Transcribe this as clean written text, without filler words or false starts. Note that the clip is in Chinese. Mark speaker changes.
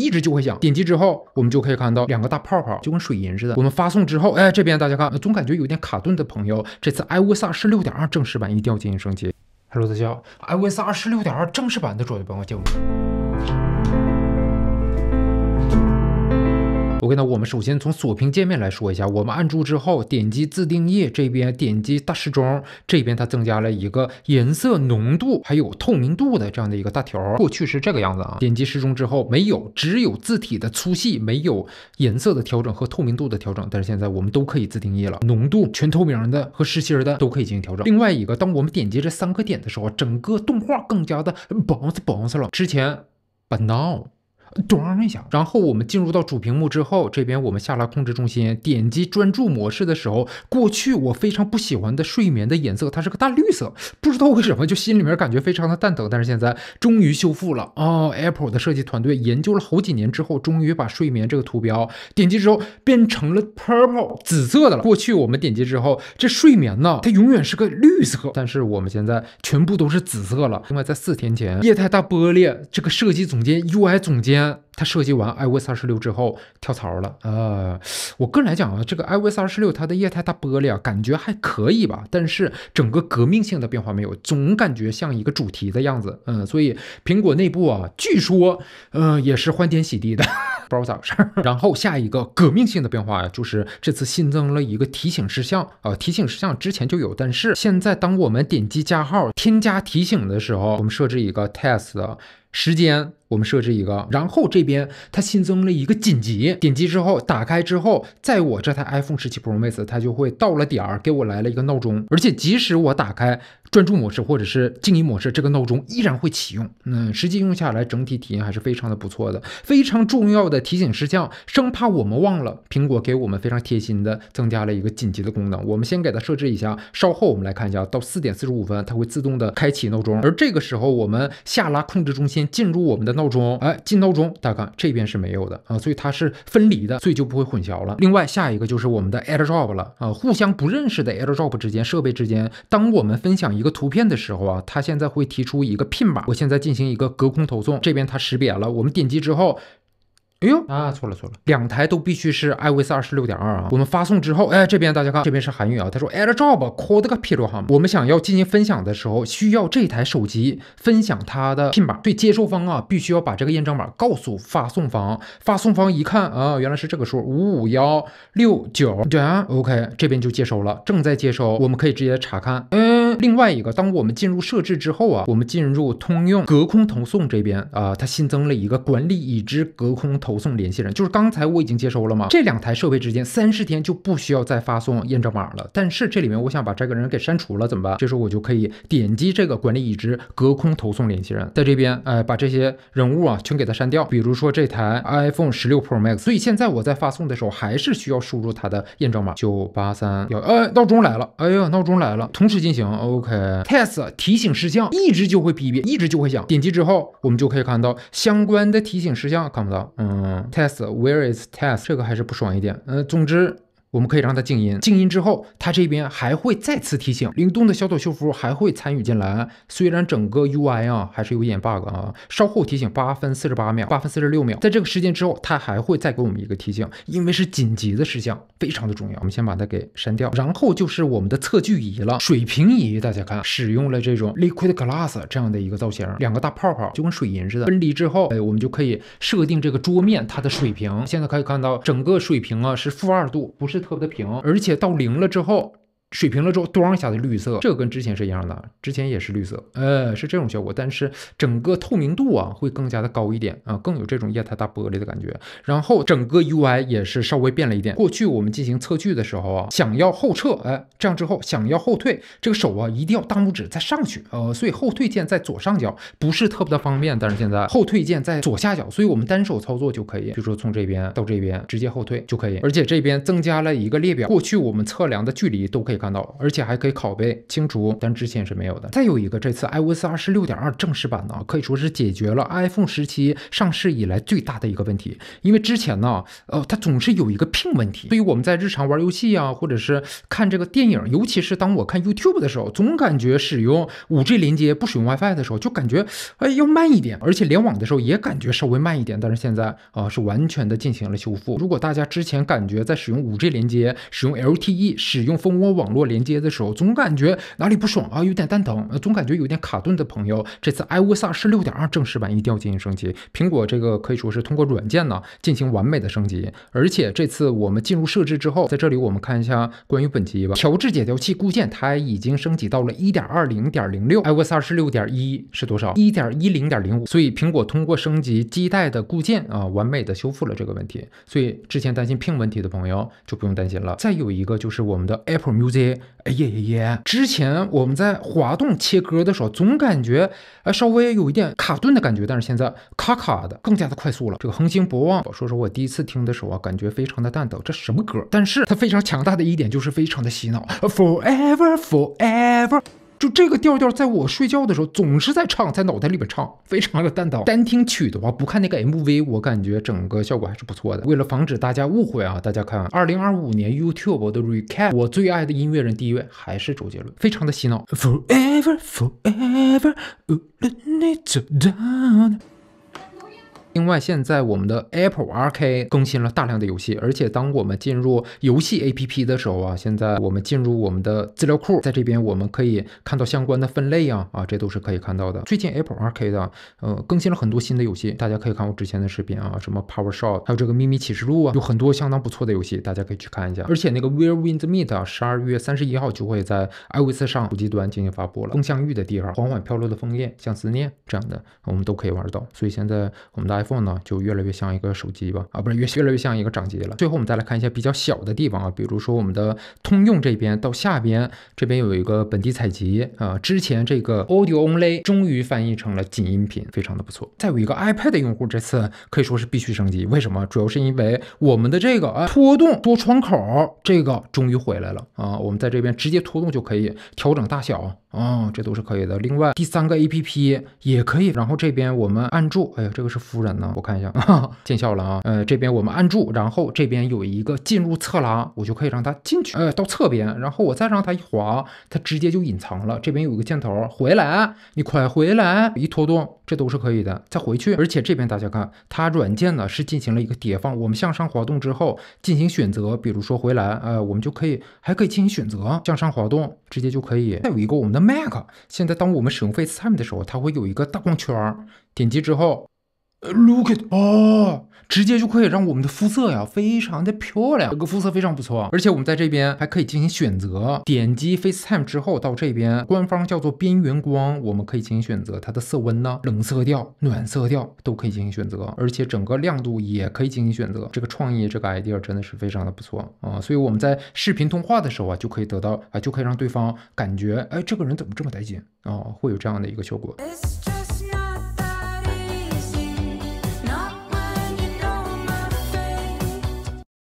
Speaker 1: 一直就會響。點擊之後，我們就可以看到2個大泡泡，就跟水銀似的。我們發送之後，哎，這邊大家看，總感覺有點卡頓的朋友，這次 iOS 26.2正式版一定要进行升级。Hello， 大家好 ，iOS 26.2正式版的桌游帮我节目。OK， 那我們首先從鎖屏界面來說一下，我們按住之後，點擊自定義這邊，點擊大時鐘這邊，它增加了一個顏色濃度還有透明度的這樣的一個大條。過去是這個樣子啊，點擊時鐘之後沒有，只有字體的粗細，沒有顏色的調整和透明度的調整。但是現在我們都可以自定義了，濃度全透明的和實心的都可以進行調整。另外一個，當我們點擊這3個點的時候，整個動畫更加的bounce了。之前 but now。咚一下，然後我們進入到主屏幕之後，這邊我們下拉控制中心，點擊專注模式的時候，過去我非常不喜歡的睡眠的顏色，它是個大綠色，不知道為什麼就心裡面感覺非常的蛋疼。但是現在終於修復了Apple 的設計團隊研究了好幾年之後，終於把睡眠這個圖標點擊之後變成了 purple 紫色的了。過去我們點擊之後，這睡眠呢，它永遠是個綠色，但是我們現在全部都是紫色了。另外在4天前，液態大玻璃這個設計總監 UI 總監。他設計完 iOS 26之後跳槽了我個人來講啊，這個 iOS 26它的液態大玻璃啊，感覺還可以吧，但是整個革命性的變化沒有，總感覺像一個主題的樣子。所以蘋果內部啊，據說也是歡天喜地的，不知道咋回事。然後下一個革命性的变化呀，就是這次新增了一個提醒事項提醒事項之前就有，但是現在當我們點擊加號添加提醒的時候，我們設置一個 test 的時間。我們設置一個，然後這邊它新增了一個緊急，點擊之後打開之後，在我這台 iPhone 17 Pro Max 它就會到了點兒給我來了一個鬧鐘，而且即使我打開專注模式或者是靜音模式，這個鬧鐘依然會啟用。實際用下來整體體驗還是非常的不錯的，非常重要的提醒事項，生怕我們忘了，蘋果給我們非常貼心的增加了一個緊急的功能。我們先給它設置一下，稍後我們來看一下，到4點45分它會自動的開啟鬧鐘，而這個時候我們下拉控制中心進入我們的鬧鐘，進鬧鐘，大家看這邊是沒有的所以它是分離的，所以就不會混淆了。另外下一個就是我們的 AirDrop 了互相不認識的 AirDrop 之间，設備之間，當我們分享一個圖片的時候它現在會提出一個 PIN 碼，我現在進行一個隔空投送，这邊它識別了，我們點擊之後。哎呦錯了，2台都必須是 iOS 26.2我們發送之後，這邊大家看，這邊是韓語他說 AirDrop code 個 필요함，我們想要進行分享的時候，需要這台手機分享它的 PIN 碼，所以接收方必須要把這個驗證碼告訴發送方，發送方一看原來是這個數55169，對OK， 這邊就接收了，正在接收，我們可以直接查看。另外一個，當我們進入設置之後我們進入通用隔空投送這邊它新增了一個管理已知隔空投送聯繫人，就是剛才我已經接收了嘛，這2台設備之間30天就不需要再發送驗證碼了。但是這裡面我想把這個人給刪除了，怎麼辦？這時候我就可以點擊這個管理已知隔空投送聯繫人，在這邊把這些人物全給它刪掉，比如說這台 iPhone 16 Pro Max， 所以現在我在發送的時候還是需要輸入它的驗證碼9831，鬧鐘來了，鬧鐘來了，同時進行。OK， test 提醒事項一直就會嗶嗶，一直就會響。點擊之後，我們就可以看到相關的提醒事項，看不到。test where is test 這個還是不爽一點。總之。我們可以讓它靜音，靜音之後，它這邊還會再次提醒，靈動的小岛秀夫還會參與進來。雖然整個 UI 還是有一點 bug 稍後提醒8分48秒、8分46秒，在這個時間之後，它還會再給我們一個提醒，因為是緊急的事項，非常的重要。我們先把它給刪掉，然後就是我們的測距儀了，水平儀，大家看，使用了這種 liquid glass 這樣的一個造型，2個大泡泡就跟水銀似的，分離之後，我們就可以設定這個桌面它的水平。現在可以看到整個水平是-2度，不是特別的平，而且到0了之後，水平了之后咚一下的綠色，这个跟之前是一样的，之前也是綠色，是這種效果，但是整個透明度會更加的高一點更有這種液態大玻璃的感覺。然後整個 UI 也是稍微變了一點。過去我們進行測距的時候想要後撤，這樣之後想要後退，這個手一定要大拇指再上去，所以後退鍵在左上角，不是特別的方便。但是現在後退鍵在左下角，所以我們單手操作就可以，比如說從這邊到這邊直接後退就可以。而且這邊增加了一個列表，過去我們測量的距離都可以看到，而且還可以拷貝清除，但之前是没有的。再有一个，这次 iOS 26.2正式版呢，可以說是解決了 iPhone 17上市以來最大的一個問題，因為之前呢，它總是有一個 ping 問題，所以我們在日常玩遊戲啊，或者是看這個電影，尤其是當我看 YouTube 的時候，總感覺使用 5G 連接不使用 WiFi 的時候，就感覺要慢一點，而且聯網的時候也感覺稍微慢一點。但是現在是完全的進行了修復。如果大家之前感覺在使用 5G 連接、使用 LTE、使用蜂窩網絡連接的時候，總感覺哪裡不爽啊，有點蛋疼，總感覺有點卡頓的朋友，這次 iOS 26.2正式版一定要進行升級。蘋果這個可以說是通過軟件呢進行完美的升級，而且這次我們進入設置之後，在這裡我們看一下關於本機吧，調制解調器固件它已經升級到了 1.20.06，iOS 26.1是多少？ 1.10.05， 所以蘋果通過升級基帶的固件完美的修復了這個問題，所以之前擔心 ping 問題的朋友就不用擔心了。再有一個就是我們的 Apple Music， 之前我們在滑動切歌的時候總感覺稍微有一點卡頓的感覺，但是現在卡卡的更加的快速了。這個橫行博望，說實我第一次聽的時候感覺非常的蛋疼，這什麼歌？但是它非常強大的一點就是非常的洗腦 ，Forever Forever。就這個調調，在我睡覺的時候總是在唱，在腦袋裡邊唱，非常的蛋疼。單聽曲的話，不看那個 MV， 我感覺整個效果還是不錯的。為了防止大家誤會啊，大家看2025年 YouTube 的 Recap， 我最愛的音樂人第一位還是周杰倫，非常的洗腦。Forever Forever， 無論你走到哪。另外，現在我們的 Apple Arcade 更新了大量的遊戲，而且當我們進入遊戲 APP 的時候啊，現在我們進入我們的資料庫，在這邊我們可以看到相關的分類啊，這都是可以看到的。最近 Apple Arcade 更新了很多新的遊戲，大家可以看我之前的視頻啊，什麼 Power Shot， 還有這個秘密啟示錄啊，有很多相當不錯的遊戲，大家可以去看一下。而且那個 Where Winds Meet 12月31號就會在 iOS 上手機端進行發布了。更相遇的地方，緩緩飄落的楓葉，像思念這樣的，我們都可以玩到。所以現在我們的iPhone 呢就越來越像一個手機吧，不是越來越像一個掌機了。最後我們再來看一下比較小的地方啊，比如說我們的通用這邊到下邊這邊有一個本地採集啊，之前這個 Audio Only 終於翻譯成了僅音頻，非常的不錯。再有一個 iPad 的用戶這次可以說是必須升級，為什麼？主要是因為我們的這個拖動多窗口這個終於回來了啊，我們在這邊直接拖動就可以調整大小啊，這都是可以的。另外第三個 APP 也可以，然後這邊我們按住，哎呀，這個是夫人呢，我看一下。見效了啊！這邊我們按住，然後這邊有一個進入側拉，我就可以讓它進去。到側邊，然後我再讓它一滑，它直接就隱藏了。這邊有一個箭頭，回來，你快回來！一拖動，這都是可以的。再回去，而且這邊大家看，它軟件呢是進行了一個疊放。我們向上滑動之後進行選擇，比如說回來，我們就可以還可以進行選擇，向上滑動直接就可以。再有一個我們的 Mac， 現在當我們使用 FaceTime 的時候，它會有一個大光圈，點擊之後。Look at 直接就可以讓我們的膚色呀非常的漂亮，這個膚色非常不錯。而且我們在這邊還可以進行選擇，點擊 FaceTime 之後到這邊，官方叫做邊緣光，我們可以進行選擇它的色溫呢，冷色調、暖色調都可以進行選擇，而且整個亮度也可以進行選擇。這個創意，這個 idea 真的是非常的不錯啊！所以我們在視頻通話的時候啊，就可以得到就可以讓對方感覺，這個人怎麼這麼帶勁啊，會有這樣的一個效果。